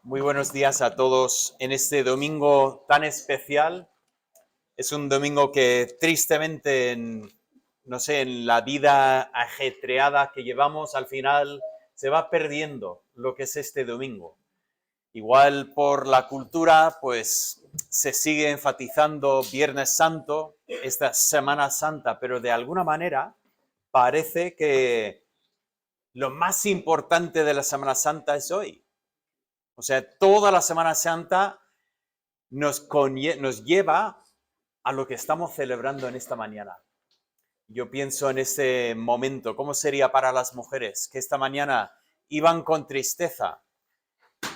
Muy buenos días a todos en este domingo tan especial. Es un domingo que tristemente, no sé, en la vida ajetreada que llevamos, al final se va perdiendo lo que es este domingo. Igual por la cultura, pues se sigue enfatizando Viernes Santo, esta Semana Santa, pero de alguna manera parece que lo más importante de la Semana Santa es hoy. O sea, toda la Semana Santa nos lleva a lo que estamos celebrando en esta mañana. Yo pienso en ese momento, ¿cómo sería para las mujeres que esta mañana iban con tristeza,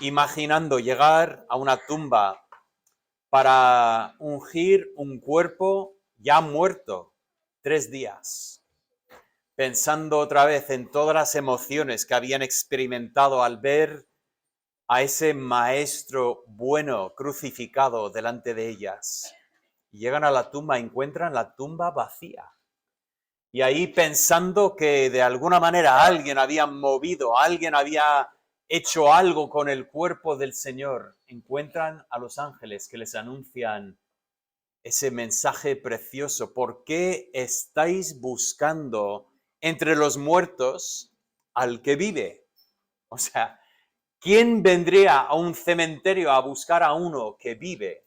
imaginando llegar a una tumba para ungir un cuerpo ya muerto 3 días, pensando otra vez en todas las emociones que habían experimentado al ver a ese maestro bueno crucificado delante de ellas? Llegan a la tumba, encuentran la tumba vacía. Y ahí pensando que de alguna manera alguien había movido, alguien había hecho algo con el cuerpo del Señor, encuentran a los ángeles que les anuncian ese mensaje precioso. ¿Por qué estáis buscando entre los muertos al que vive? O sea, ¿quién vendría a un cementerio a buscar a uno que vive?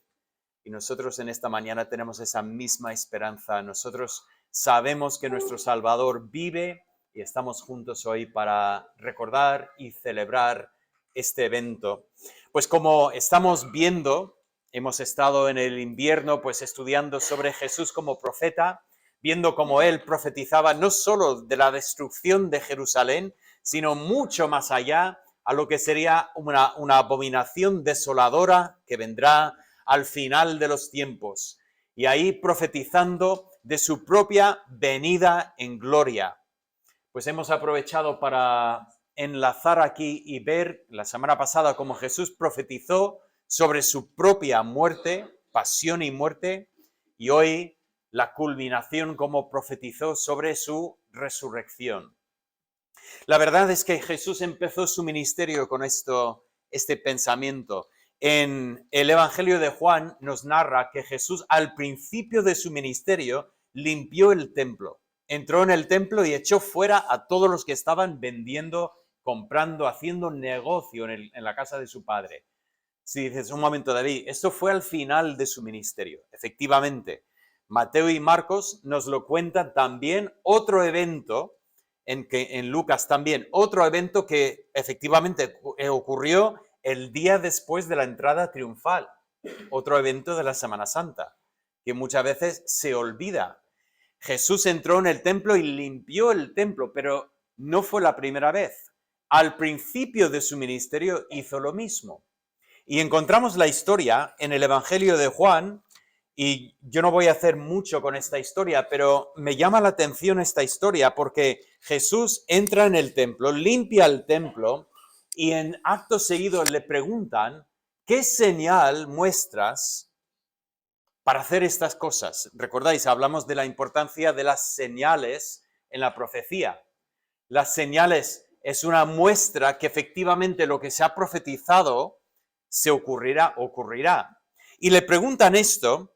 Y nosotros en esta mañana tenemos esa misma esperanza. Nosotros sabemos que nuestro Salvador vive y estamos juntos hoy para recordar y celebrar este evento. Pues como estamos viendo, hemos estado en el invierno pues estudiando sobre Jesús como profeta, viendo cómo él profetizaba no solo de la destrucción de Jerusalén, sino mucho más allá a lo que sería una abominación desoladora que vendrá al final de los tiempos, y ahí profetizando de su propia venida en gloria. Pues hemos aprovechado para enlazar aquí y ver la semana pasada cómo Jesús profetizó sobre su propia muerte, pasión y muerte, y hoy la culminación como profetizó sobre su resurrección. La verdad es que Jesús empezó su ministerio con este pensamiento. En el Evangelio de Juan nos narra que Jesús al principio de su ministerio limpió el templo. Entró en el templo y echó fuera a todos los que estaban vendiendo, comprando, haciendo negocio en la casa de su padre. Si dices, un momento, David, esto fue al final de su ministerio. Efectivamente, Mateo y Marcos nos lo cuentan también otro evento en Lucas también, otro evento que efectivamente ocurrió el día después de la entrada triunfal, otro evento de la Semana Santa, que muchas veces se olvida. Jesús entró en el templo y limpió el templo, pero no fue la primera vez. Al principio de su ministerio hizo lo mismo. Y encontramos la historia en el Evangelio de Juan, y yo no voy a hacer mucho con esta historia, pero me llama la atención esta historia porque Jesús entra en el templo, limpia el templo y en acto seguido le preguntan, ¿qué señal muestras para hacer estas cosas? Recordáis, hablamos de la importancia de las señales en la profecía. Las señales es una muestra que efectivamente lo que se ha profetizado se ocurrirá. Y le preguntan esto,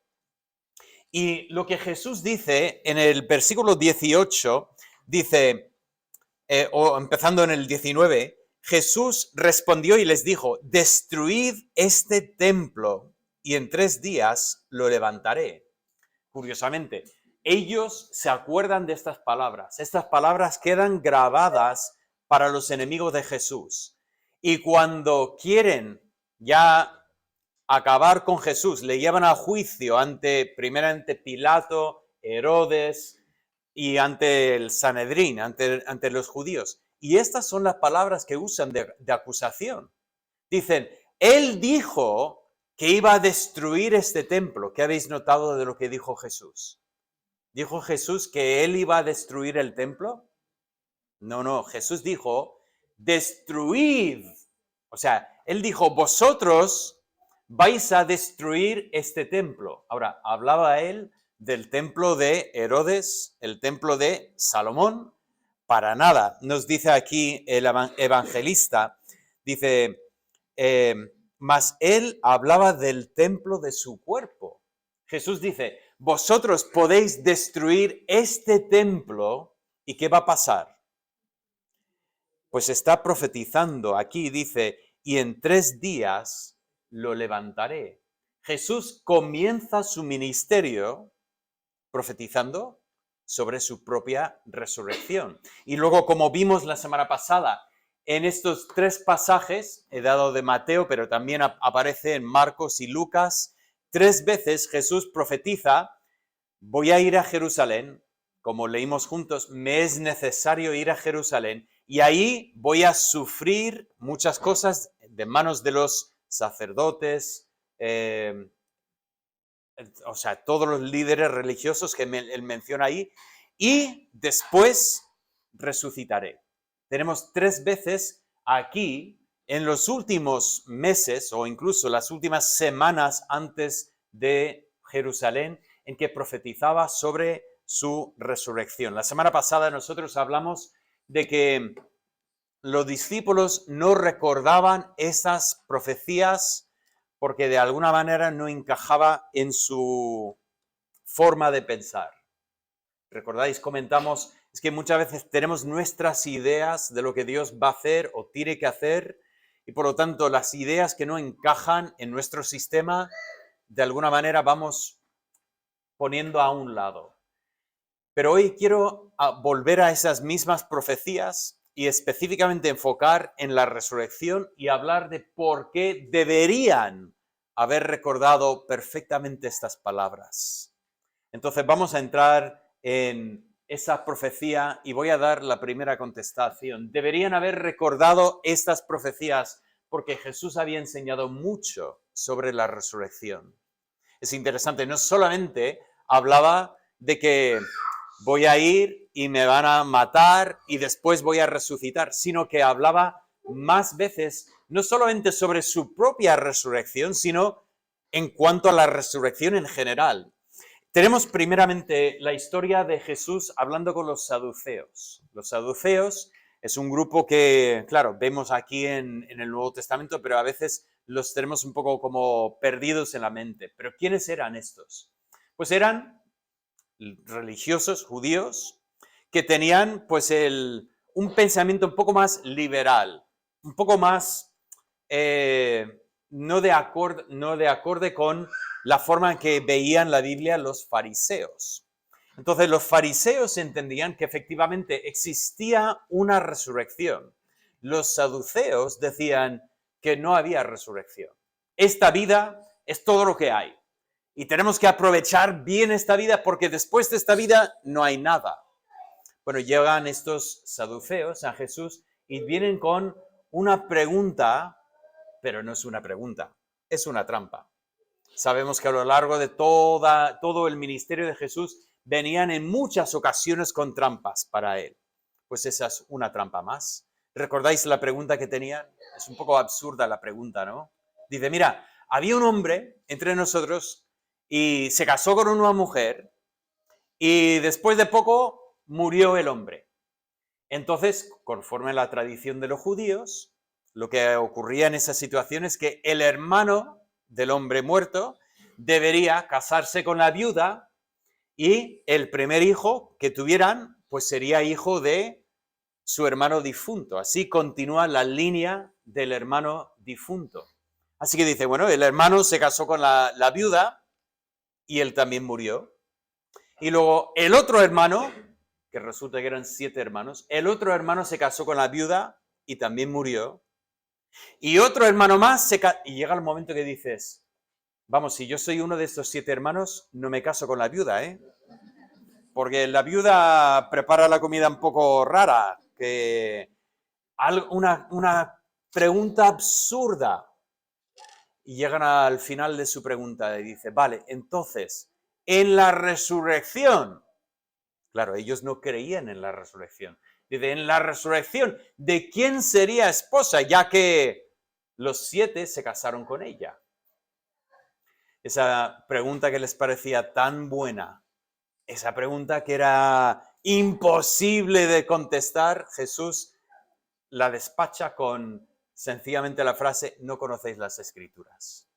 y lo que Jesús dice en el versículo 18, dice, o empezando en el 19, Jesús respondió y les dijo, destruid este templo y en 3 días lo levantaré. Curiosamente, ellos se acuerdan de estas palabras quedan grabadas para los enemigos de Jesús. Y cuando quieren ya acabar con Jesús, le llevan a juicio primeramente Pilato, Herodes y ante el Sanedrín, ante los judíos. Y estas son las palabras que usan de acusación. Dicen, él dijo que iba a destruir este templo. ¿Qué habéis notado de lo que dijo Jesús? ¿Dijo Jesús que él iba a destruir el templo? No, Jesús dijo, destruid. O sea, él dijo, vosotros vais a destruir este templo. Ahora, hablaba él del templo de Herodes, el templo de Salomón, para nada. Nos dice aquí el evangelista, dice, mas él hablaba del templo de su cuerpo. Jesús dice, vosotros podéis destruir este templo, ¿y qué va a pasar? Pues está profetizando aquí, dice, y en 3 días lo levantaré. Jesús comienza su ministerio profetizando sobre su propia resurrección. Y luego, como vimos la semana pasada, en estos 3 pasajes, he dado de Mateo, pero también aparece en Marcos y Lucas, 3 veces Jesús profetiza, voy a ir a Jerusalén, como leímos juntos, me es necesario ir a Jerusalén, y ahí voy a sufrir muchas cosas de manos de los sacerdotes, o sea, todos los líderes religiosos que él menciona ahí, y después resucitaré. Tenemos 3 veces aquí, en los últimos meses, o incluso las últimas semanas antes de Jerusalén, en que profetizaba sobre su resurrección. La semana pasada nosotros hablamos de que los discípulos no recordaban esas profecías porque de alguna manera no encajaba en su forma de pensar. ¿Recordáis? Comentamos, es que muchas veces tenemos nuestras ideas de lo que Dios va a hacer o tiene que hacer, y por lo tanto las ideas que no encajan en nuestro sistema, de alguna manera vamos poniendo a un lado. Pero hoy quiero volver a esas mismas profecías y específicamente enfocar en la resurrección y hablar de por qué deberían haber recordado perfectamente estas palabras. Entonces vamos a entrar en esa profecía y voy a dar la primera contestación. Deberían haber recordado estas profecías porque Jesús había enseñado mucho sobre la resurrección. Es interesante, no solamente hablaba de que voy a ir y me van a matar y después voy a resucitar, sino que hablaba más veces no solamente sobre su propia resurrección, sino en cuanto a la resurrección en general. Tenemos primeramente la historia de Jesús hablando con los saduceos. Los saduceos es un grupo que, claro, vemos aquí en el Nuevo Testamento, pero a veces los tenemos un poco como perdidos en la mente. ¿Pero quiénes eran estos? Pues eran religiosos judíos que tenían pues un pensamiento un poco más liberal, un poco más no de acorde con la forma en que veían la Biblia los fariseos. Entonces los fariseos entendían que efectivamente existía una resurrección. Los saduceos decían que no había resurrección. Esta vida es todo lo que hay. Y tenemos que aprovechar bien esta vida porque después de esta vida no hay nada. Bueno, llegan estos saduceos a Jesús y vienen con una pregunta, pero no es una pregunta, es una trampa. Sabemos que a lo largo de todo el ministerio de Jesús venían en muchas ocasiones con trampas para él. Pues esa es una trampa más. ¿Recordáis la pregunta que tenían? Es un poco absurda la pregunta, ¿no? Dice, mira, había un hombre entre nosotros y se casó con una mujer y después de poco murió el hombre. Entonces, conforme a la tradición de los judíos, lo que ocurría en esa situación es que el hermano del hombre muerto debería casarse con la viuda y el primer hijo que tuvieran pues sería hijo de su hermano difunto. Así continúa la línea del hermano difunto. Así que dice, bueno, el hermano se casó con la viuda y él también murió. Y luego el otro hermano, que resulta que eran 7 hermanos, el otro hermano se casó con la viuda y también murió. Y otro hermano más y llega el momento que dices, vamos, si yo soy uno de estos 7 hermanos, no me caso con la viuda, ¿eh? Porque la viuda prepara la comida un poco rara, que una pregunta absurda. Y llegan al final de su pregunta y dice, vale, entonces, en la resurrección, claro, ellos no creían en la resurrección. Dice, en la resurrección, ¿de quién sería esposa? Ya que los 7 se casaron con ella. Esa pregunta que les parecía tan buena, esa pregunta que era imposible de contestar, Jesús la despacha con, sencillamente la frase, no conocéis las Escrituras.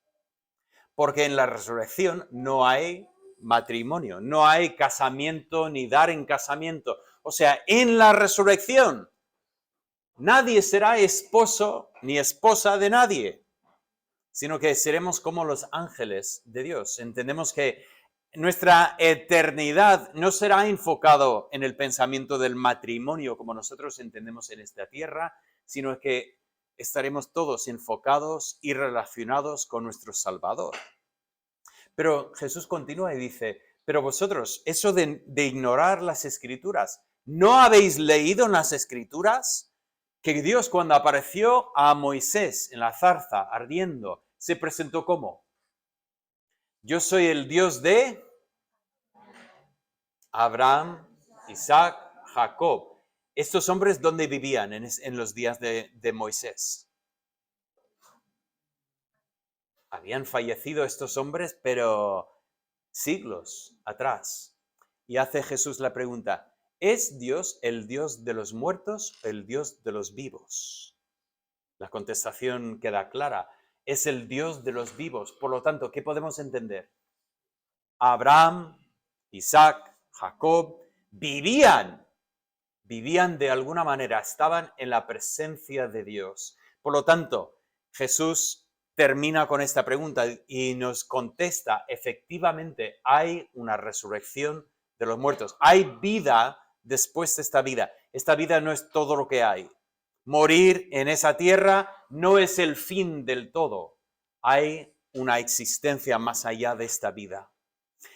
Porque en la resurrección no hay matrimonio, no hay casamiento ni dar en casamiento. O sea, en la resurrección nadie será esposo ni esposa de nadie, sino que seremos como los ángeles de Dios. Entendemos que nuestra eternidad no será enfocado en el pensamiento del matrimonio como nosotros entendemos en esta tierra, sino que estaremos todos enfocados y relacionados con nuestro Salvador. Pero Jesús continúa y dice, pero vosotros, eso de ignorar las Escrituras, ¿no habéis leído en las Escrituras que Dios cuando apareció a Moisés en la zarza ardiendo, se presentó como? Yo soy el Dios de Abraham, Isaac, Jacob. ¿Estos hombres dónde vivían en los días de Moisés? Habían fallecido estos hombres, pero siglos atrás. Y hace Jesús la pregunta, ¿es Dios el Dios de los muertos o el Dios de los vivos? La contestación queda clara, es el Dios de los vivos. Por lo tanto, ¿qué podemos entender? Abraham, Isaac, Jacob vivían de alguna manera, estaban en la presencia de Dios. Por lo tanto, Jesús termina con esta pregunta y nos contesta, efectivamente, hay una resurrección de los muertos. Hay vida después de esta vida. Esta vida no es todo lo que hay. Morir en esa tierra no es el fin del todo. Hay una existencia más allá de esta vida.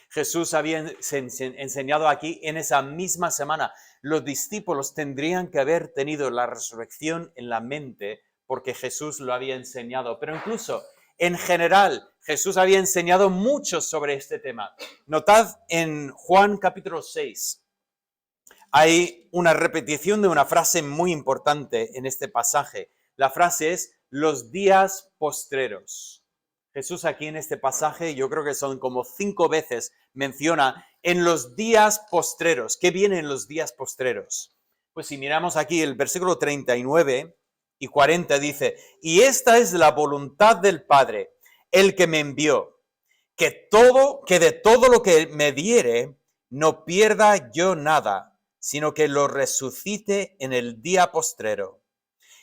Jesús había enseñado aquí en esa misma semana. Los discípulos tendrían que haber tenido la resurrección en la mente porque Jesús lo había enseñado. Pero incluso en general, Jesús había enseñado mucho sobre este tema. Notad en Juan capítulo 6. Hay una repetición de una frase muy importante en este pasaje. La frase es los días postreros. Jesús aquí en este pasaje, yo creo que son como 5 veces, menciona en los días postreros. ¿Qué viene en los días postreros? Pues si miramos aquí el versículo 39 y 40 dice, y esta es la voluntad del Padre, el que me envió, que de todo lo que me diere, no pierda yo nada, sino que lo resucite en el día postrero.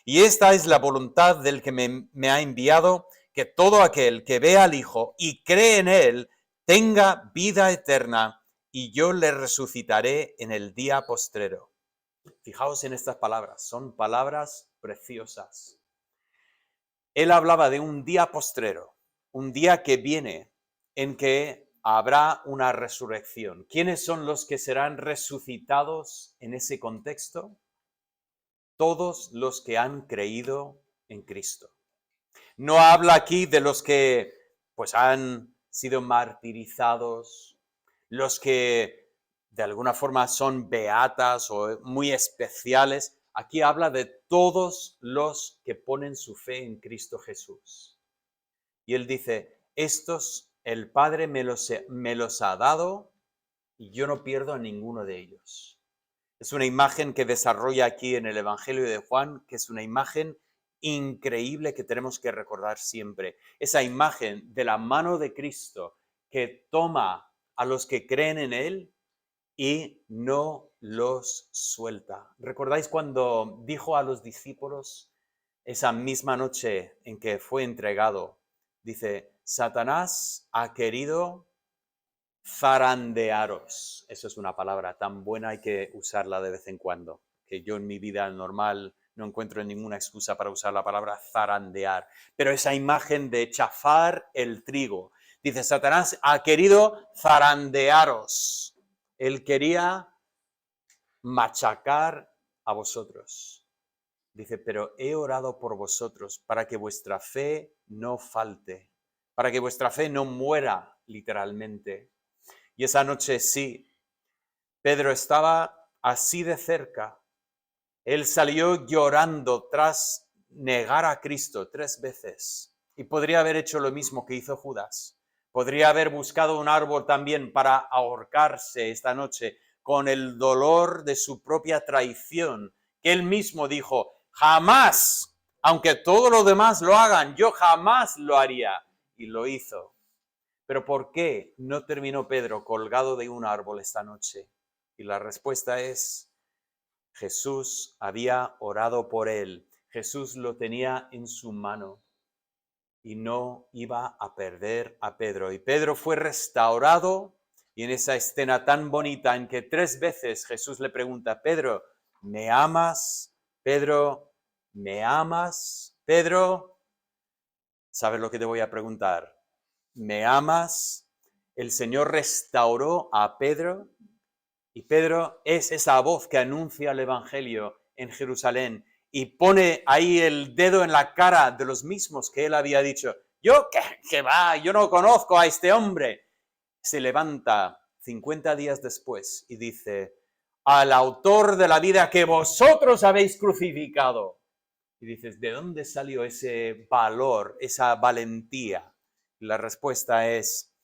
Y esta es la voluntad del que me ha enviado, que todo aquel que vea al Hijo y cree en Él tenga vida eterna, y yo le resucitaré en el día postrero. Fijaos en estas palabras, son palabras preciosas. Él hablaba de un día postrero, un día que viene en que habrá una resurrección. ¿Quiénes son los que serán resucitados en ese contexto? Todos los que han creído en Cristo. No habla aquí de los que pues han sido martirizados, los que de alguna forma son beatas o muy especiales. Aquí habla de todos los que ponen su fe en Cristo Jesús. Y él dice, estos el Padre me los ha dado y yo no pierdo a ninguno de ellos. Es una imagen que desarrolla aquí en el Evangelio de Juan, que es una imagen increíble que tenemos que recordar siempre. Esa imagen de la mano de Cristo que toma a los que creen en Él y no los suelta. ¿Recordáis cuando dijo a los discípulos esa misma noche en que fue entregado? Dice, Satanás ha querido zarandearos. Eso es una palabra tan buena, hay que usarla de vez en cuando, que yo en mi vida normal no encuentro ninguna excusa para usar la palabra zarandear. Pero esa imagen de chafar el trigo. Dice, Satanás ha querido zarandearos. Él quería machacar a vosotros. Dice, pero he orado por vosotros para que vuestra fe no falte, para que vuestra fe no muera literalmente. Y esa noche sí, Pedro estaba así de cerca. Él salió llorando tras negar a Cristo 3 veces. Y podría haber hecho lo mismo que hizo Judas. Podría haber buscado un árbol también para ahorcarse esta noche con el dolor de su propia traición, que él mismo dijo, jamás Aunque todo lo demás lo hagan, yo jamás lo haría. Y lo hizo. Pero ¿por qué no terminó Pedro colgado de un árbol esta noche? Y la respuesta es, Jesús había orado por él. Jesús lo tenía en su mano y no iba a perder a Pedro. Y Pedro fue restaurado, y en esa escena tan bonita en que 3 veces Jesús le pregunta, Pedro, ¿me amas? Pedro, ¿me amas? Pedro, ¿sabes lo que te voy a preguntar? ¿Me amas? El Señor restauró a Pedro, y Pedro es esa voz que anuncia el Evangelio en Jerusalén y pone ahí el dedo en la cara de los mismos que él había dicho, yo, ¿qué va? Yo no conozco a este hombre. Se levanta 50 días después y dice, al autor de la vida que vosotros habéis crucificado. Y dices, ¿de dónde salió ese valor, esa valentía? Y la respuesta es,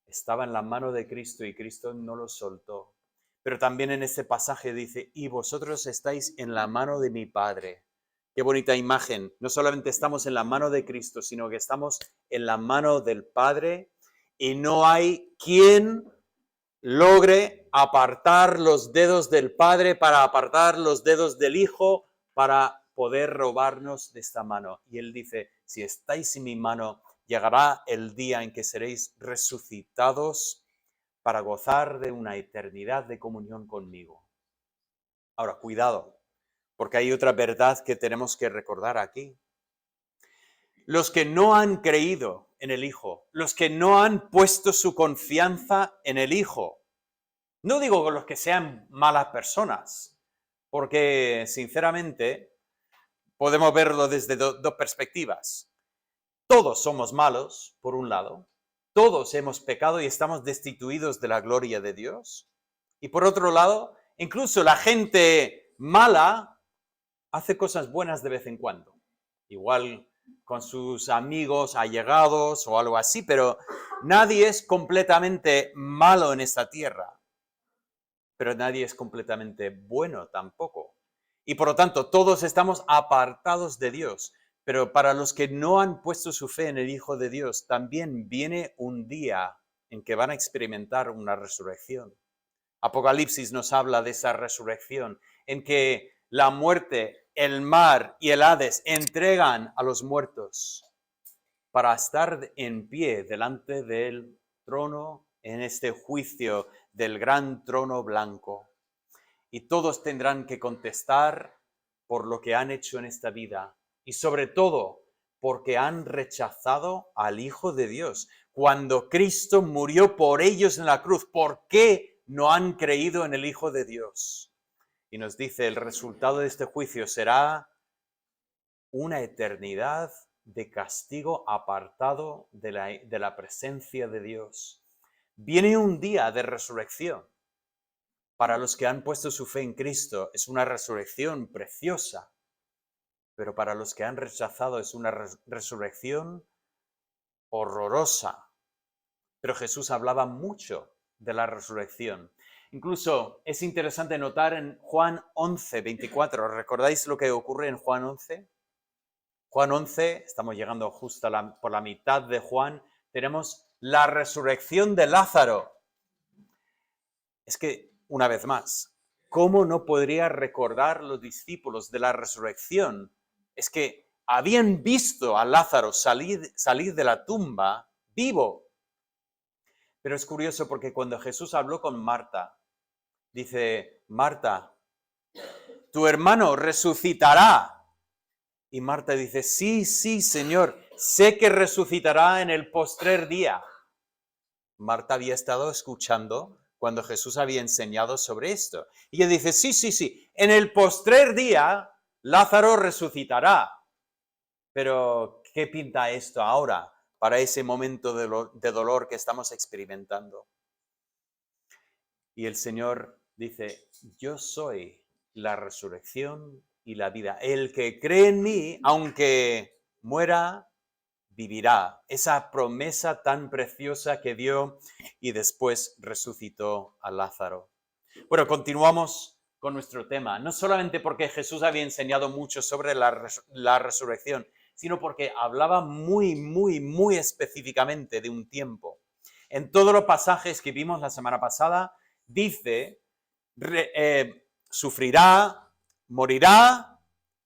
estaba en la mano de Cristo y Cristo no lo soltó. Pero también en este pasaje dice, y vosotros estáis en la mano de mi Padre. Qué bonita imagen. No solamente estamos en la mano de Cristo, sino que estamos en la mano del Padre y no hay quien logre apartar los dedos del Padre para apartar los dedos del Hijo para poder robarnos de esta mano. Y él dice, si estáis en mi mano, llegará el día en que seréis resucitados para gozar de una eternidad de comunión conmigo. Ahora, cuidado, porque hay otra verdad que tenemos que recordar aquí. Los que no han creído en el Hijo, los que no han puesto su confianza en el Hijo, no digo los que sean malas personas, porque sinceramente podemos verlo desde dos perspectivas. Todos somos malos, por un lado, todos hemos pecado y estamos destituidos de la gloria de Dios. Y por otro lado, incluso la gente mala hace cosas buenas de vez en cuando. Igual con sus amigos allegados o algo así, pero nadie es completamente malo en esta tierra. Pero nadie es completamente bueno tampoco. Y por lo tanto, todos estamos apartados de Dios. Pero para los que no han puesto su fe en el Hijo de Dios, también viene un día en que van a experimentar una resurrección. Apocalipsis nos habla de esa resurrección, en que la muerte, el mar y el Hades entregan a los muertos para estar en pie delante del trono en este juicio del gran trono blanco. Y todos tendrán que contestar por lo que han hecho en esta vida y sobre todo porque han rechazado al Hijo de Dios. Cuando Cristo murió por ellos en la cruz, ¿por qué no han creído en el Hijo de Dios? Y nos dice, el resultado de este juicio será una eternidad de castigo apartado de la presencia de Dios. Viene un día de resurrección. Para los que han puesto su fe en Cristo es una resurrección preciosa, pero para los que han rechazado es una resurrección horrorosa. Pero Jesús hablaba mucho de la resurrección. Incluso es interesante notar en Juan 11, 24. ¿Recordáis lo que ocurre en Juan 11? Juan 11, estamos llegando justo por la mitad de Juan, tenemos la resurrección de Lázaro. Es que, una vez más, ¿cómo no podría recordar los discípulos de la resurrección? Es que habían visto a Lázaro salir de la tumba vivo. Pero es curioso porque cuando Jesús habló con Marta, dice, Marta, tu hermano resucitará. Y Marta dice, sí, sí, Señor, sé que resucitará en el postrer día. Marta había estado escuchando cuando Jesús había enseñado sobre esto. Y ella dice, sí, sí, sí, en el postrer día Lázaro resucitará. Pero, ¿qué pinta esto ahora para ese momento de dolor que estamos experimentando? Y el Señor dice, yo soy la resurrección y la vida. El que cree en mí, aunque muera, vivirá. Esa promesa tan preciosa que dio y después resucitó a Lázaro. Bueno, continuamos con nuestro tema, no solamente porque Jesús había enseñado mucho sobre la resurrección, sino porque hablaba muy específicamente de un tiempo. En todos los pasajes que vimos la semana pasada, dice, sufrirá, morirá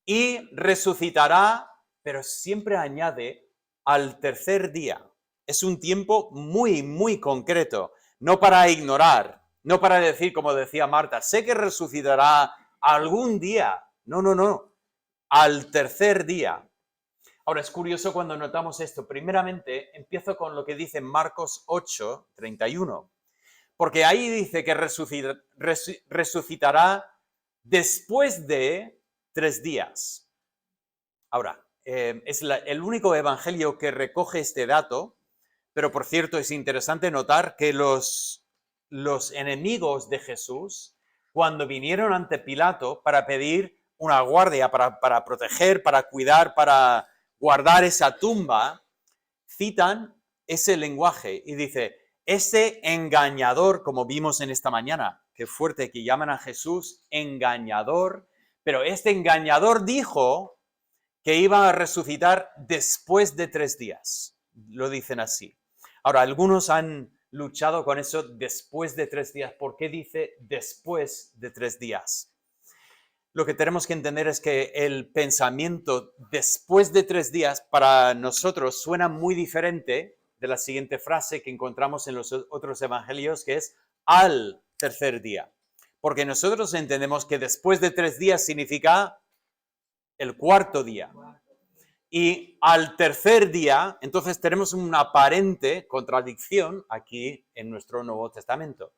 y resucitará, pero siempre añade al tercer día. Es un tiempo muy concreto, no para ignorar, no para decir, como decía Marta, sé que resucitará algún día. No, al tercer día. Ahora, es curioso cuando notamos esto. Primeramente, empiezo con lo que dice Marcos 8, 31. Porque ahí dice que resucitará después de 3 días. Ahora, es el único evangelio que recoge este dato, pero por cierto es interesante notar que los enemigos de Jesús, cuando vinieron ante Pilato para pedir una guardia, para proteger, para cuidar, para guardar esa tumba, citan ese lenguaje y dice, ese engañador, como vimos en esta mañana, qué fuerte que llaman a Jesús engañador, pero este engañador dijo que iba a resucitar después de 3 días. Lo dicen así. Ahora, algunos han luchado con eso después de 3 días. ¿Por qué dice después de 3 días? Lo que tenemos que entender es que el pensamiento después de 3 días para nosotros suena muy diferente de la siguiente frase que encontramos en los otros evangelios, que es al tercer día. Porque nosotros entendemos que después de 3 días significa el cuarto día. Y al tercer día, entonces tenemos una aparente contradicción aquí en nuestro Nuevo Testamento.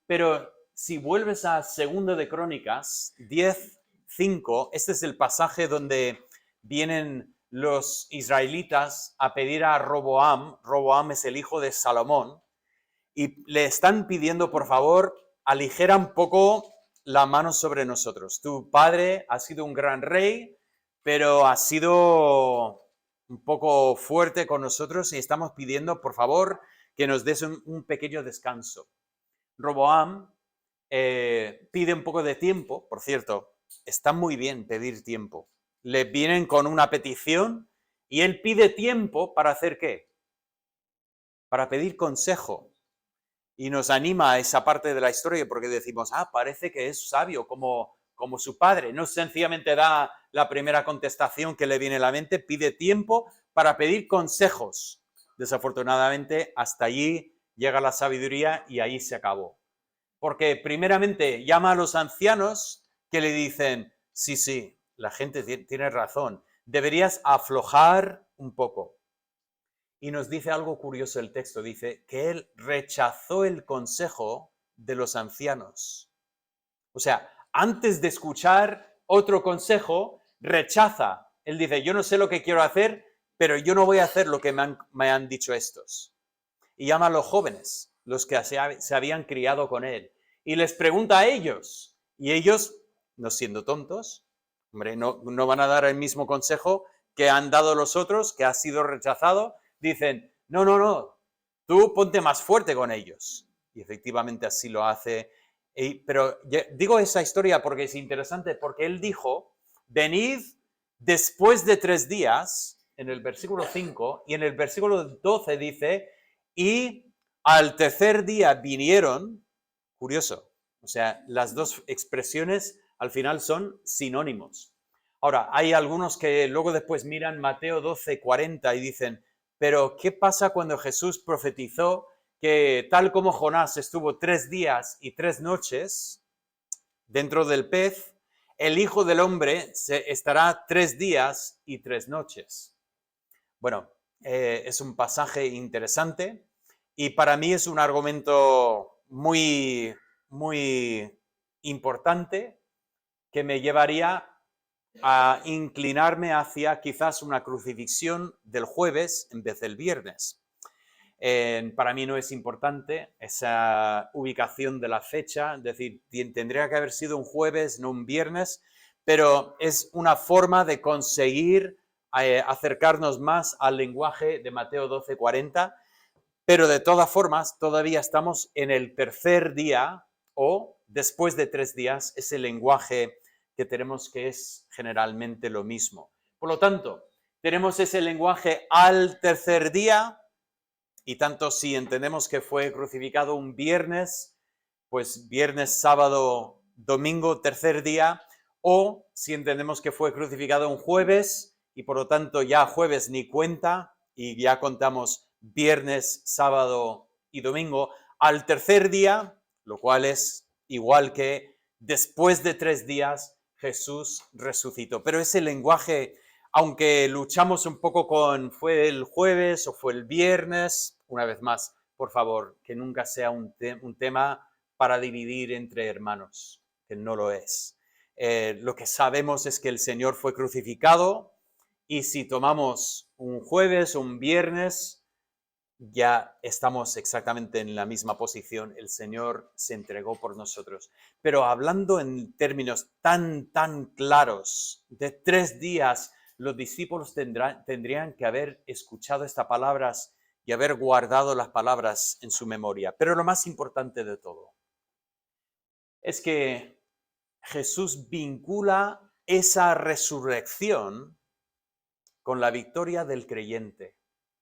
Pero si vuelves a 2 de Crónicas 10:5, este es el pasaje donde vienen los israelitas a pedir a Roboam. Roboam es el hijo de Salomón. Y le están pidiendo, por favor, aligera un poco la mano sobre nosotros. Tu padre ha sido un gran rey, pero ha sido un poco fuerte con nosotros y estamos pidiendo, por favor, que nos des un pequeño descanso. Roboam pide un poco de tiempo, por cierto, está muy bien pedir tiempo. Le vienen con una petición y él pide tiempo para hacer ¿qué? Para pedir consejo. Y nos anima a esa parte de la historia porque decimos, parece que es sabio como su padre. No sencillamente da la primera contestación que le viene a la mente, pide tiempo para pedir consejos. Desafortunadamente, hasta allí llega la sabiduría y ahí se acabó. Porque primeramente llama a los ancianos que le dicen, sí, la gente tiene razón, deberías aflojar un poco. Y nos dice algo curioso el texto, dice que él rechazó el consejo de los ancianos. O sea, antes de escuchar otro consejo, rechaza. Él dice, yo no sé lo que quiero hacer, pero yo no voy a hacer lo que me han dicho estos. Y llama a los jóvenes, los que se habían criado con él, y les pregunta a ellos. Y ellos, no siendo tontos, hombre, no van a dar el mismo consejo que han dado los otros, que ha sido rechazado. Dicen, no, tú ponte más fuerte con ellos. Y efectivamente así lo hace. Pero digo esa historia porque es interesante, porque él dijo, venid después de 3 días, en el versículo 5, y en el versículo 12 dice, y al tercer día vinieron, curioso, o sea, las dos expresiones al final son sinónimos. Ahora, hay algunos que luego después miran Mateo 12:40 y dicen, pero ¿qué pasa cuando Jesús profetizó que tal como Jonás estuvo 3 días y 3 noches dentro del pez, el Hijo del Hombre estará 3 días y 3 noches? Bueno, es un pasaje interesante y para mí es un argumento muy importante que me llevaría a inclinarme hacia quizás una crucifixión del jueves en vez del viernes. Para mí no es importante esa ubicación de la fecha, es decir, tendría que haber sido un jueves, no un viernes, pero es una forma de conseguir acercarnos más al lenguaje de Mateo 12:40, pero de todas formas todavía estamos en el tercer día o después de 3 días, es el lenguaje que tenemos, que es generalmente lo mismo. Por lo tanto, tenemos ese lenguaje al tercer día, y tanto si entendemos que fue crucificado un viernes, pues viernes, sábado, domingo, tercer día, o si entendemos que fue crucificado un jueves y por lo tanto ya jueves ni cuenta y ya contamos viernes, sábado y domingo, al tercer día, lo cual es igual que después de 3 días Jesús resucitó. Pero ese lenguaje, aunque luchamos un poco con fue el jueves o fue el viernes, una vez más, por favor, que nunca sea un tema para dividir entre hermanos, que no lo es. Lo que sabemos es que el Señor fue crucificado y si tomamos un jueves o un viernes, ya estamos exactamente en la misma posición. El Señor se entregó por nosotros. Pero hablando en términos tan claros, de 3 días, los discípulos tendrían que haber escuchado estas palabras y haber guardado las palabras en su memoria. Pero lo más importante de todo es que Jesús vincula esa resurrección con la victoria del creyente.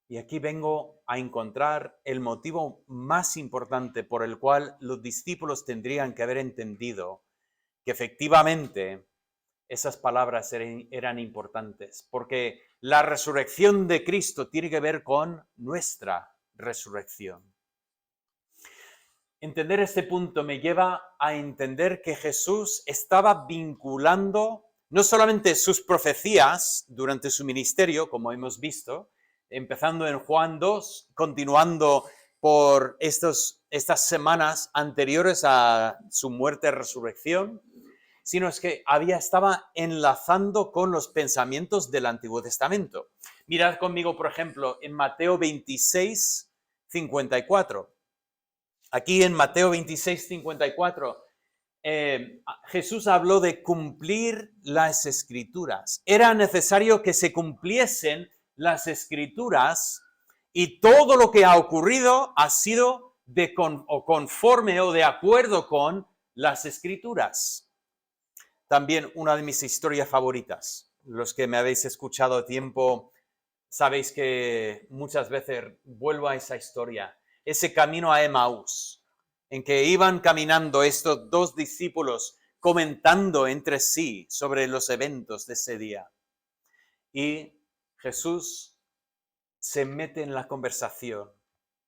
Y aquí vengo a encontrar el motivo más importante por el cual los discípulos tendrían que haber entendido que efectivamente esas palabras eran importantes, porque la resurrección de Cristo tiene que ver con nuestra resurrección. Entender este punto me lleva a entender que Jesús estaba vinculando no solamente sus profecías durante su ministerio, como hemos visto, empezando en Juan 2, continuando por estas semanas anteriores a su muerte y resurrección, sino es que estaba enlazando con los pensamientos del Antiguo Testamento. Mirad conmigo, por ejemplo, en Mateo 26, 54. Aquí en Mateo 26, 54, Jesús habló de cumplir las Escrituras. Era necesario que se cumpliesen las Escrituras y todo lo que ha ocurrido ha sido conforme o de acuerdo con las Escrituras. También una de mis historias favoritas. Los que me habéis escuchado a tiempo sabéis que muchas veces vuelvo a esa historia. Ese camino a Emaús, en que iban caminando estos 2 discípulos comentando entre sí sobre los eventos de ese día. Y Jesús se mete en la conversación.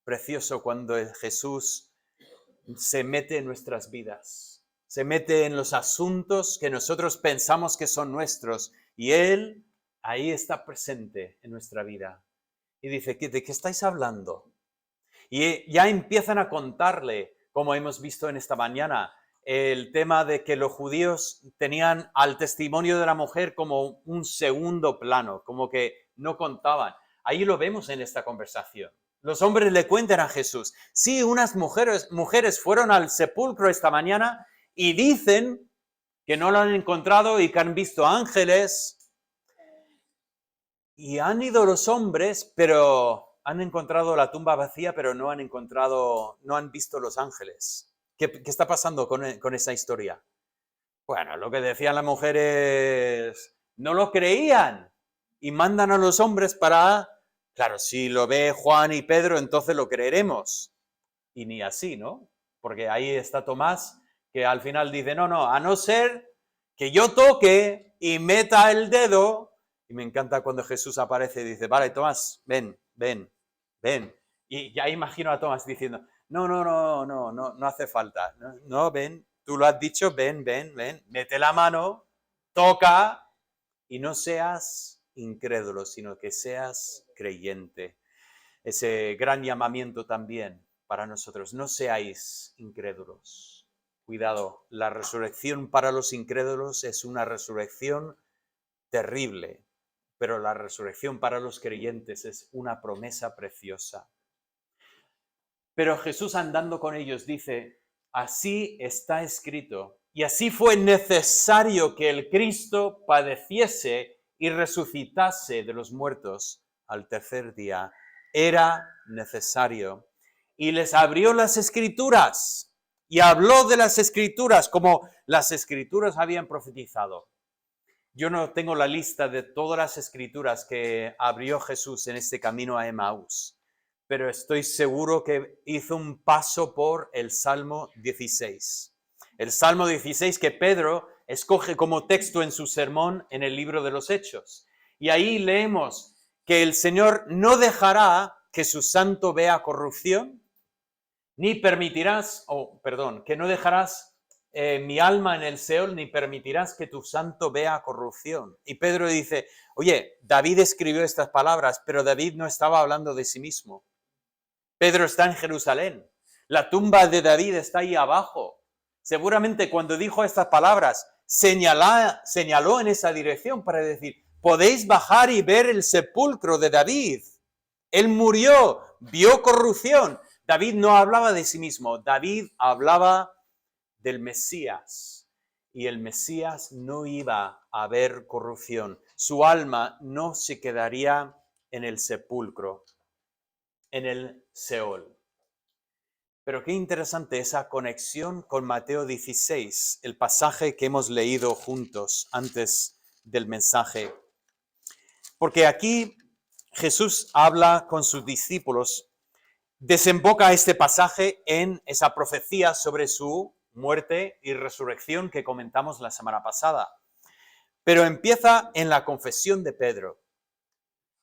Precioso cuando Jesús se mete en nuestras vidas, se mete en los asuntos que nosotros pensamos que son nuestros y Él ahí está presente en nuestra vida. Y dice, ¿de qué estáis hablando? Y ya empiezan a contarle, como hemos visto en esta mañana, el tema de que los judíos tenían al testimonio de la mujer como un segundo plano, como que no contaban. Ahí lo vemos en esta conversación. Los hombres le cuentan a Jesús, sí, unas mujeres fueron al sepulcro esta mañana y dicen que no lo han encontrado y que han visto ángeles. Y han ido los hombres, pero han encontrado la tumba vacía, pero no han visto los ángeles. ¿Qué está pasando con esa historia? Bueno, lo que decían las mujeres, no lo creían y mandan a los hombres para, claro, si lo ve Juan y Pedro, entonces lo creeremos. Y ni así, ¿no? Porque ahí está Tomás, que al final dice, no, a no ser que yo toque y meta el dedo. Y me encanta cuando Jesús aparece y dice, vale, Tomás, ven. Y ya imagino a Tomás diciendo, no hace falta. No, ven, tú lo has dicho, ven, mete la mano, toca y no seas incrédulo, sino que seas creyente. Ese gran llamamiento también para nosotros, no seáis incrédulos. Cuidado, la resurrección para los incrédulos es una resurrección terrible, pero la resurrección para los creyentes es una promesa preciosa. Pero Jesús andando con ellos dice, así está escrito, y así fue necesario que el Cristo padeciese y resucitase de los muertos al tercer día. Era necesario. Y les abrió las Escrituras. y habló de las Escrituras como las Escrituras habían profetizado. Yo no tengo la lista de todas las Escrituras que abrió Jesús en este camino a Emaús, pero estoy seguro que hizo un paso por el Salmo 16. El Salmo 16 que Pedro escoge como texto en su sermón en el libro de los Hechos. Y ahí leemos que el Señor no dejará que su santo vea corrupción, ni permitirás, que no dejarás mi alma en el Seol, ni permitirás que tu santo vea corrupción. Y Pedro dice, oye, David escribió estas palabras, pero David no estaba hablando de sí mismo. Pedro está en Jerusalén. La tumba de David está ahí abajo. Seguramente cuando dijo estas palabras, señaló en esa dirección para decir, podéis bajar y ver el sepulcro de David. Él murió, vio corrupción. David no hablaba de sí mismo, David hablaba del Mesías. Y el Mesías no iba a ver corrupción. Su alma no se quedaría en el sepulcro, en el Seol. Pero qué interesante esa conexión con Mateo 16, el pasaje que hemos leído juntos antes del mensaje. Porque aquí Jesús habla con sus discípulos, desemboca este pasaje en esa profecía sobre su muerte y resurrección que comentamos la semana pasada. Pero empieza en la confesión de Pedro.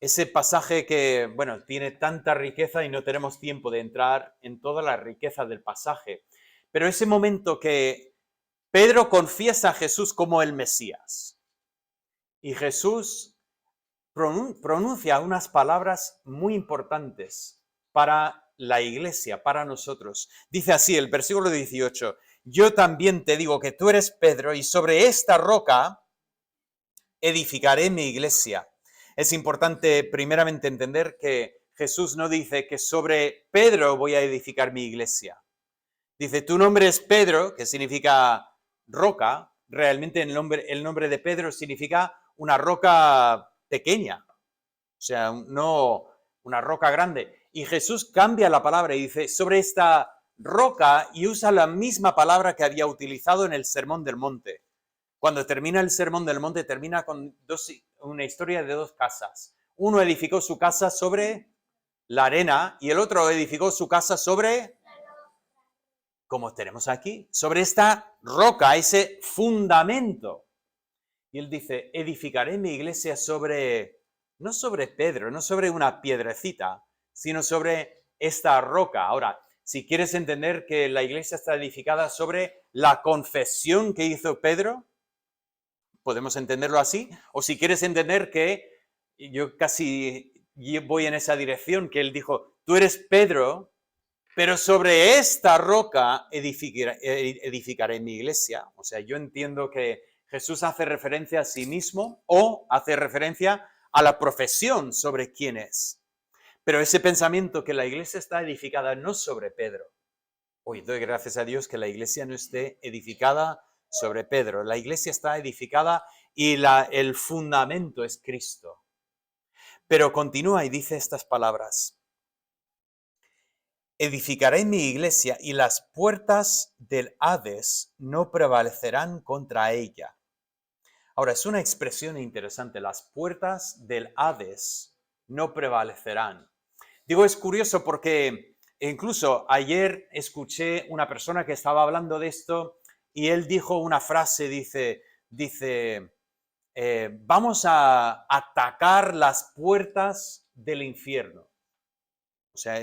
Ese pasaje que, bueno, tiene tanta riqueza y no tenemos tiempo de entrar en toda la riqueza del pasaje. Pero ese momento que Pedro confiesa a Jesús como el Mesías. Y Jesús pronuncia unas palabras muy importantes para la iglesia, para nosotros. Dice así el versículo 18, yo también te digo que tú eres Pedro y sobre esta roca edificaré mi iglesia. Es importante primeramente entender que Jesús no dice que sobre Pedro voy a edificar mi iglesia. Dice, tu nombre es Pedro, que significa roca. Realmente el nombre de Pedro significa una roca pequeña, o sea, no una roca grande. Y Jesús cambia la palabra y dice, sobre esta roca, y usa la misma palabra que había utilizado en el Sermón del Monte. Cuando termina el Sermón del Monte, termina con una historia de dos casas. Uno edificó su casa sobre la arena y el otro edificó su casa sobre, como tenemos aquí, sobre esta roca, ese fundamento. Y él dice, edificaré mi iglesia sobre, no sobre Pedro, no sobre una piedrecita, sino sobre esta roca. Ahora, si quieres entender que la iglesia está edificada sobre la confesión que hizo Pedro, podemos entenderlo así. O si quieres entender que, yo casi voy en esa dirección, que él dijo, tú eres Pedro, pero sobre esta roca edificaré mi iglesia. O sea, yo entiendo que Jesús hace referencia a sí mismo o hace referencia a la profesión sobre quién es. Pero ese pensamiento que la iglesia está edificada no sobre Pedro. Hoy doy gracias a Dios que la iglesia no esté edificada sobre Pedro. La iglesia está edificada y el fundamento es Cristo. Pero continúa y dice estas palabras. Edificaré mi iglesia y las puertas del Hades no prevalecerán contra ella. Ahora, es una expresión interesante. Las puertas del Hades no prevalecerán. Digo, es curioso porque incluso ayer escuché una persona que estaba hablando de esto y él dijo una frase, dice, vamos a atacar las puertas del infierno. O sea,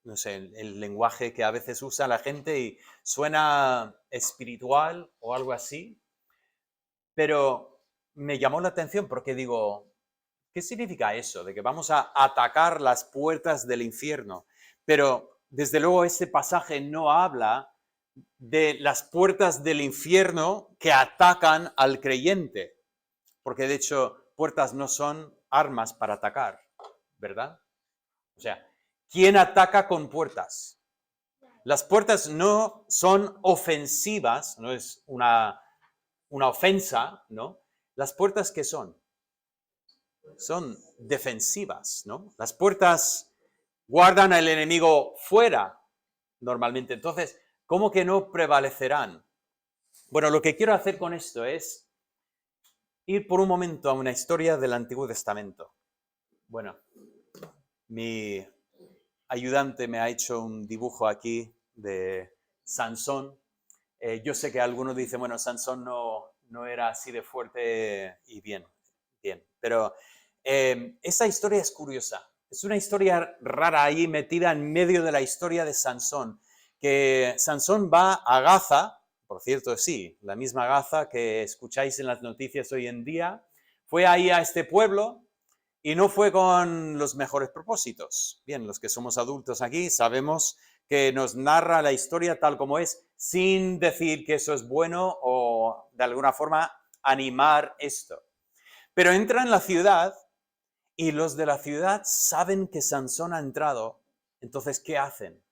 no sé, el lenguaje que a veces usa la gente y suena espiritual o algo así, pero me llamó la atención porque digo, ¿qué significa eso? De que vamos a atacar las puertas del infierno. Pero desde luego este pasaje no habla de las puertas del infierno que atacan al creyente, porque de hecho puertas no son armas para atacar, ¿verdad? O sea, ¿quién ataca con puertas? Las puertas no son ofensivas, no es una ofensa, ¿no? Las puertas, ¿qué son? Son defensivas, ¿no? Las puertas guardan al enemigo fuera, normalmente. Entonces, ¿Cómo que no prevalecerán? Bueno, lo que quiero hacer con esto es ir por un momento a una historia del Antiguo Testamento. Bueno, mi ayudante me ha hecho un dibujo aquí de Sansón. Yo sé que algunos dicen, bueno, Sansón no era así de fuerte y bien, pero esa historia es curiosa. Es una historia rara ahí metida en medio de la historia de Sansón, que Sansón va a Gaza, por cierto, sí, la misma Gaza que escucháis en las noticias hoy en día, fue ahí a este pueblo y no fue con los mejores propósitos. Bien, los que somos adultos aquí sabemos que nos narra la historia tal como es, sin decir que eso es bueno o de alguna forma animar esto. Pero entra en la ciudad y los de la ciudad saben que Sansón ha entrado. Entonces, ¿qué hacen?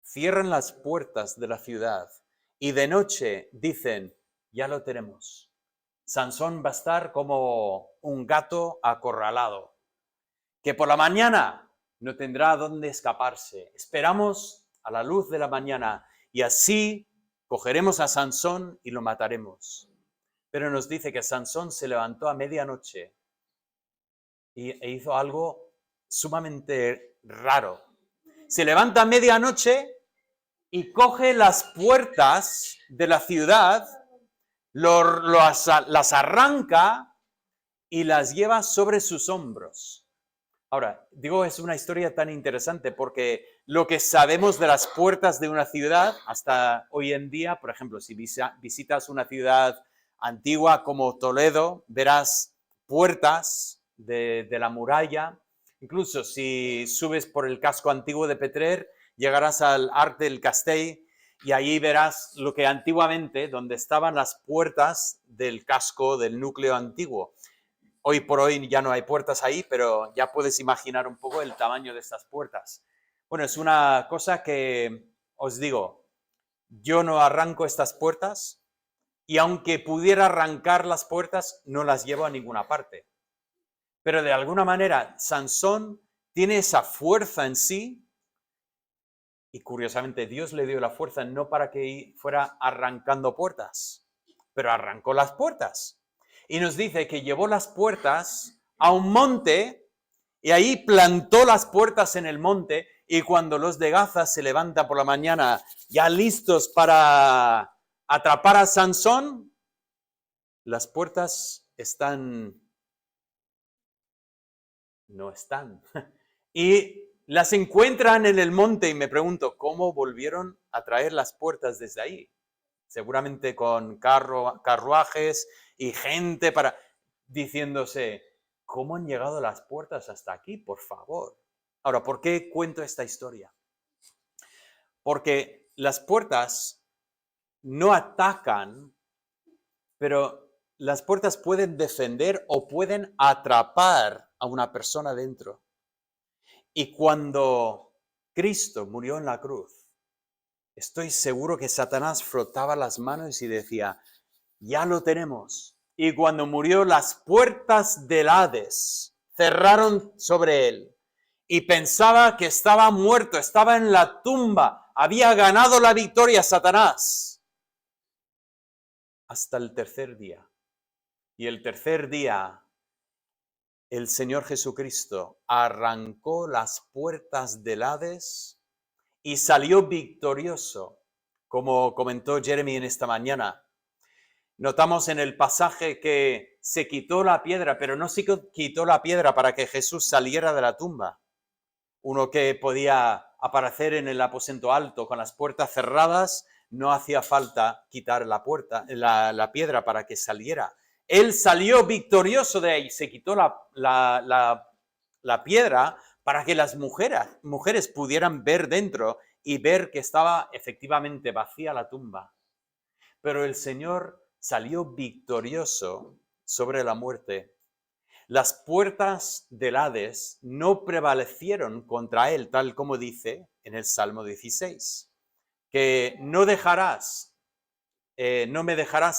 Cierran las puertas de la ciudad y de noche dicen, ya lo tenemos. Sansón va a estar como un gato acorralado, que por la mañana no tendrá dónde escaparse. Esperamos a la luz de la mañana y así cogeremos a Sansón y lo mataremos. Pero nos dice que Sansón se levantó a medianoche e hizo algo sumamente raro. Se levanta a medianoche y coge las puertas de la ciudad, las arranca y las lleva sobre sus hombros. Ahora, digo, es una historia tan interesante porque lo que sabemos de las puertas de una ciudad hasta hoy en día, por ejemplo, si visitas una ciudad antigua como Toledo, verás puertas de la muralla. Incluso si subes por el casco antiguo de Petrer, llegarás al Arc del Castell y allí verás lo que antiguamente, donde estaban las puertas del casco del núcleo antiguo. Hoy por hoy ya no hay puertas ahí, pero ya puedes imaginar un poco el tamaño de estas puertas. Bueno, es una cosa que os digo, yo no arranco estas puertas y aunque pudiera arrancar las puertas, no las llevo a ninguna parte. Pero de alguna manera, Sansón tiene esa fuerza en sí y curiosamente Dios le dio la fuerza no para que fuera arrancando puertas, pero arrancó las puertas. Y nos dice que llevó las puertas a un monte y ahí plantó las puertas en el monte y cuando los de Gaza se levantan por la mañana ya listos para atrapar a Sansón, las puertas no están. Y las encuentran en el monte y me pregunto, ¿cómo volvieron a traer las puertas desde ahí? Seguramente con carruajes y gente diciéndose, ¿cómo han llegado las puertas hasta aquí? Por favor. Ahora, ¿por qué cuento esta historia? Porque las puertas no atacan, pero las puertas pueden defender o pueden atrapar a una persona dentro. Y cuando Cristo murió en la cruz, estoy seguro que Satanás frotaba las manos y decía, ya lo tenemos. Y cuando murió, las puertas del Hades cerraron sobre él. Y pensaba que estaba muerto, estaba en la tumba, había ganado la victoria Satanás. Hasta el tercer día. Y el tercer día, el Señor Jesucristo arrancó las puertas del Hades y salió victorioso, como comentó Jeremy en esta mañana. Notamos en el pasaje que se quitó la piedra, pero no se quitó la piedra para que Jesús saliera de la tumba. Uno que podía aparecer en el aposento alto con las puertas cerradas, no hacía falta quitar la piedra para que saliera. Él salió victorioso de ahí, se quitó la piedra para que las mujeres pudieran ver dentro y ver que estaba efectivamente vacía la tumba. Pero el Señor salió victorioso sobre la muerte. Las puertas del Hades no prevalecieron contra él, tal como dice en el Salmo 16, que no me dejarás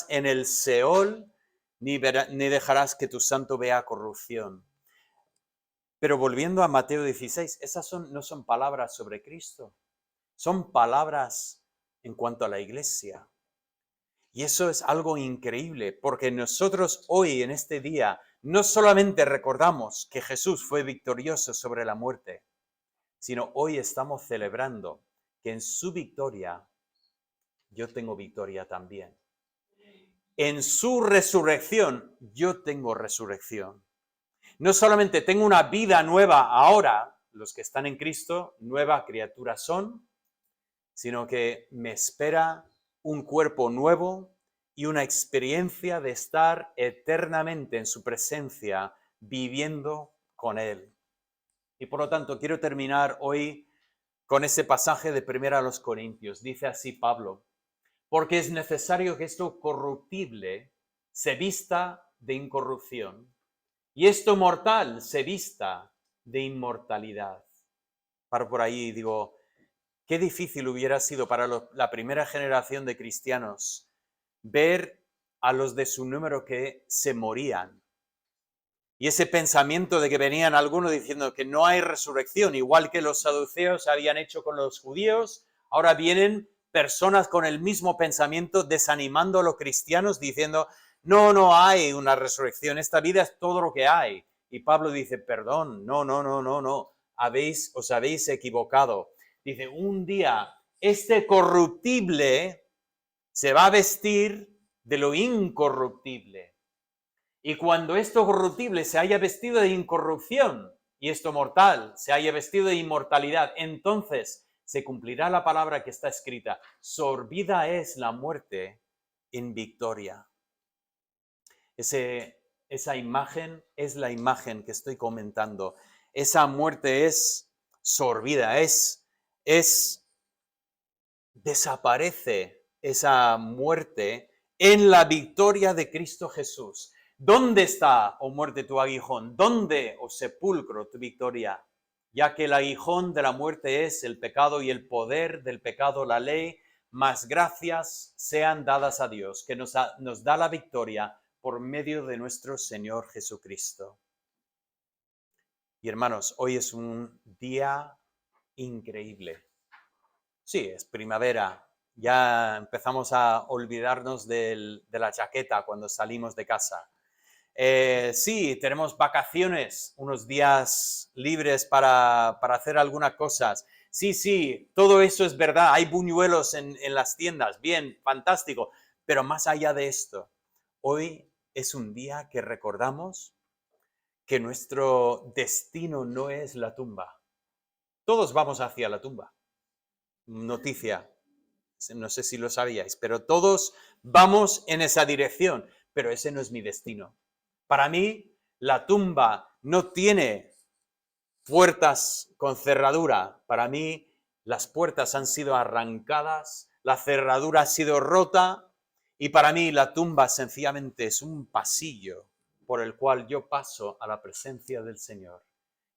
en el Seol, ni dejarás que tu santo vea corrupción. Pero volviendo a Mateo 16, esas no son palabras sobre Cristo. Son palabras en cuanto a la iglesia. Y eso es algo increíble, porque nosotros hoy, en este día, no solamente recordamos que Jesús fue victorioso sobre la muerte, sino hoy estamos celebrando que en su victoria yo tengo victoria también. En su resurrección yo tengo resurrección. No solamente tengo una vida nueva ahora, los que están en Cristo, nueva criatura son, sino que me espera un cuerpo nuevo y una experiencia de estar eternamente en su presencia, viviendo con Él. Y por lo tanto, quiero terminar hoy con ese pasaje de 1 Corintios. Dice así Pablo: porque es necesario que esto corruptible se vista de incorrupción y esto mortal se vista de inmortalidad. Paro por ahí y digo, qué difícil hubiera sido para la primera generación de cristianos ver a los de su número que se morían. Y ese pensamiento de que venían algunos diciendo que no hay resurrección, igual que los saduceos habían hecho con los judíos, ahora vienen personas con el mismo pensamiento desanimando a los cristianos diciendo, no hay una resurrección, esta vida es todo lo que hay. Y Pablo dice, perdón, no, os habéis equivocado. Dice, un día este corruptible se va a vestir de lo incorruptible. Y cuando esto corruptible se haya vestido de incorrupción y esto mortal se haya vestido de inmortalidad, entonces se cumplirá la palabra que está escrita: sorbida es la muerte en victoria. Esa imagen es la imagen que estoy comentando. Esa muerte es sorbida, desaparece esa muerte en la victoria de Cristo Jesús. ¿Dónde está, oh muerte, tu aguijón? ¿Dónde, oh sepulcro, tu victoria? Ya que el aguijón de la muerte es el pecado y el poder del pecado la ley, mas gracias sean dadas a Dios, que nos da la victoria por medio de nuestro Señor Jesucristo. Y hermanos, hoy es un día increíble. Sí, es primavera. Ya empezamos a olvidarnos de la chaqueta cuando salimos de casa. Sí, tenemos vacaciones, unos días libres para hacer algunas cosas. Sí, todo eso es verdad. Hay buñuelos en las tiendas. Bien, fantástico. Pero más allá de esto, hoy es un día que recordamos que nuestro destino no es la tumba. Todos vamos hacia la tumba. Noticia, no sé si lo sabíais, pero todos vamos en esa dirección, pero ese no es mi destino. Para mí, la tumba no tiene puertas con cerradura. Para mí, las puertas han sido arrancadas, la cerradura ha sido rota, y para mí la tumba sencillamente es un pasillo por el cual yo paso a la presencia del Señor.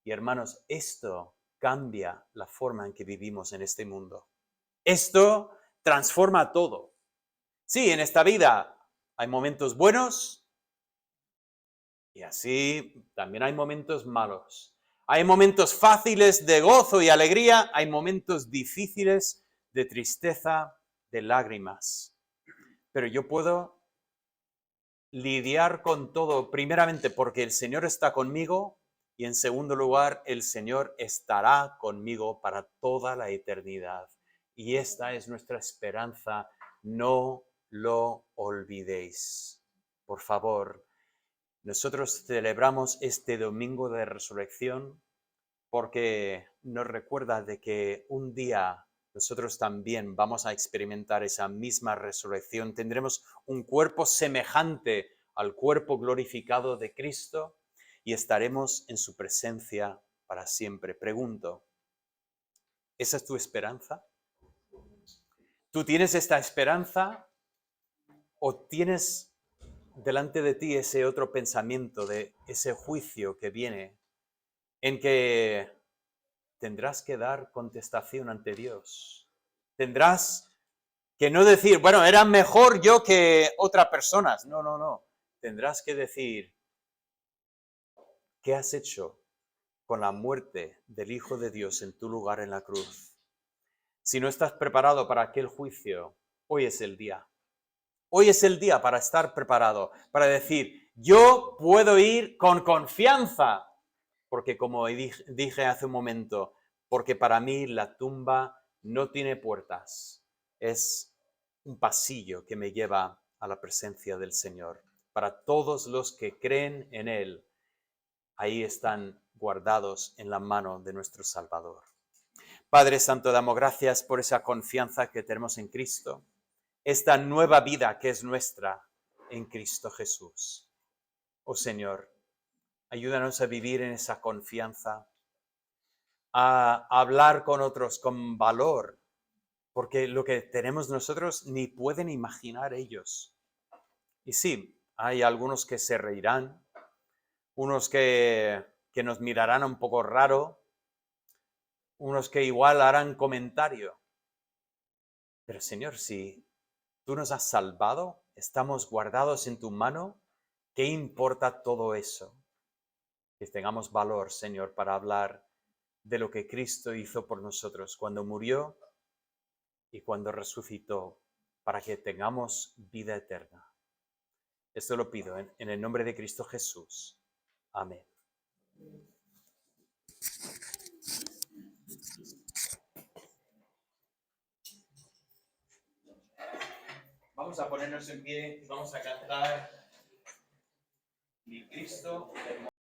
Y hermanos, esto cambia la forma en que vivimos en este mundo. Esto transforma todo. Sí, en esta vida hay momentos buenos y así también hay momentos malos. Hay momentos fáciles de gozo y alegría, hay momentos difíciles de tristeza, de lágrimas. Pero yo puedo lidiar con todo, primeramente porque el Señor está conmigo y en segundo lugar, el Señor estará conmigo para toda la eternidad. Y esta es nuestra esperanza, no lo olvidéis. Por favor, nosotros celebramos este domingo de resurrección porque nos recuerda de que un día nosotros también vamos a experimentar esa misma resurrección. Tendremos un cuerpo semejante al cuerpo glorificado de Cristo y estaremos en su presencia para siempre. Pregunto, ¿esa es tu esperanza? ¿Tú tienes esta esperanza o tienes delante de ti ese otro pensamiento de ese juicio que viene en que tendrás que dar contestación ante Dios? Tendrás que no decir, bueno, era mejor yo que otras personas. No. Tendrás que decir, ¿qué has hecho con la muerte del Hijo de Dios en tu lugar en la cruz? Si no estás preparado para aquel juicio, hoy es el día. Hoy es el día para estar preparado, para decir, yo puedo ir con confianza, porque como dije hace un momento, porque para mí la tumba no tiene puertas, es un pasillo que me lleva a la presencia del Señor. Para todos los que creen en Él, ahí están guardados en la mano de nuestro Salvador. Padre Santo, damos gracias por esa confianza que tenemos en Cristo, esta nueva vida que es nuestra en Cristo Jesús. Oh Señor, ayúdanos a vivir en esa confianza, a hablar con otros con valor, porque lo que tenemos nosotros ni pueden imaginar ellos. Y sí, hay algunos que se reirán, unos que nos mirarán un poco raro, unos que igual harán comentario. Pero Señor, si tú nos has salvado, estamos guardados en tu mano, ¿qué importa todo eso? Que tengamos valor, Señor, para hablar de lo que Cristo hizo por nosotros cuando murió y cuando resucitó, para que tengamos vida eterna. Esto lo pido en el nombre de Cristo Jesús. Amén. Vamos a ponernos en pie y vamos a cantar Mi Cristo.